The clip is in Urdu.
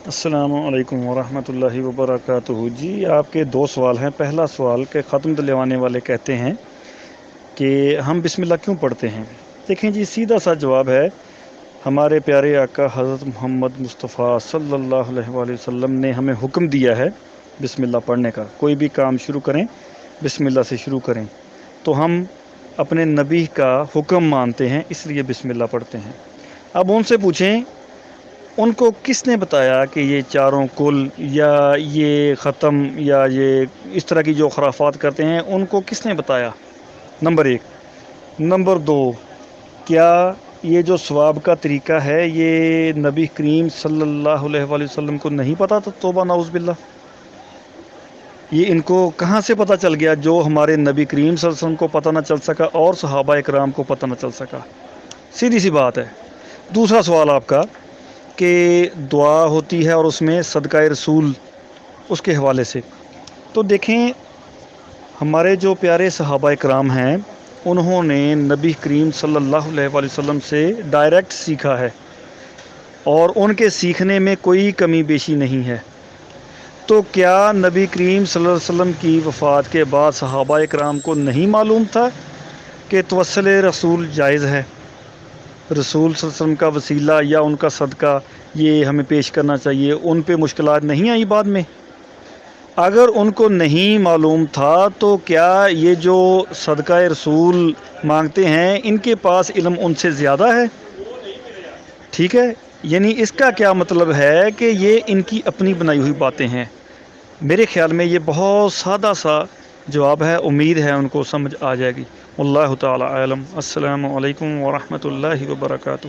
السلام علیکم ورحمۃ اللہ وبرکاتہ جی، آپ کے دو سوال ہیں۔ پہلا سوال کہ ختم دلوانے والے کہتے ہیں کہ ہم بسم اللہ کیوں پڑھتے ہیں؟ دیکھیں جی، سیدھا سا جواب ہے، ہمارے پیارے آقا حضرت محمد مصطفیٰ صلی اللہ علیہ وآلہ وسلم نے ہمیں حکم دیا ہے بسم اللہ پڑھنے کا۔ کوئی بھی کام شروع کریں بسم اللہ سے شروع کریں، تو ہم اپنے نبی کا حکم مانتے ہیں، اس لیے بسم اللہ پڑھتے ہیں۔ اب ان سے پوچھیں ان کو کس نے بتایا کہ یہ چاروں کل یا یہ ختم یا یہ اس طرح کی جو خرافات کرتے ہیں، ان کو کس نے بتایا؟ نمبر ایک۔ نمبر دو، کیا یہ جو ثواب کا طریقہ ہے یہ نبی کریم صلی اللہ علیہ وآلہ وسلم کو نہیں پتہ تھا؟ توبہ نعوذ باللہ، یہ ان کو کہاں سے پتہ چل گیا جو ہمارے نبی کریم صلی اللہ علیہ وسلم کو پتہ نہ چل سکا اور صحابہ اکرام کو پتہ نہ چل سکا؟ سیدھی سی بات ہے۔ دوسرا سوال آپ کا کہ دعا ہوتی ہے اور اس میں صدقہ رسول، اس کے حوالے سے تو دیکھیں، ہمارے جو پیارے صحابہ اکرام ہیں انہوں نے نبی کریم صلی اللہ علیہ وآلہ وسلم سے ڈائریکٹ سیکھا ہے اور ان کے سیکھنے میں کوئی کمی بیشی نہیں ہے۔ تو کیا نبی کریم صلی اللہ علیہ وسلم کی وفات کے بعد صحابہ اکرام کو نہیں معلوم تھا کہ توسل رسول جائز ہے؟ رسول صلی اللہ علیہ وسلم کا وسیلہ یا ان کا صدقہ یہ ہمیں پیش کرنا چاہیے، ان پہ مشکلات نہیں آئی بعد میں؟ اگر ان کو نہیں معلوم تھا تو کیا یہ جو صدقہ رسول مانگتے ہیں ان کے پاس علم ان سے زیادہ ہے؟ ٹھیک ہے، یعنی اس کا کیا مطلب ہے کہ یہ ان کی اپنی بنائی ہوئی باتیں ہیں۔ میرے خیال میں یہ بہت سادہ سا جواب ہے، امید ہے ان کو سمجھ آ جائے گی۔ واللہ تعالی عالم۔ السلام علیکم ورحمۃ اللہ وبرکاتہ۔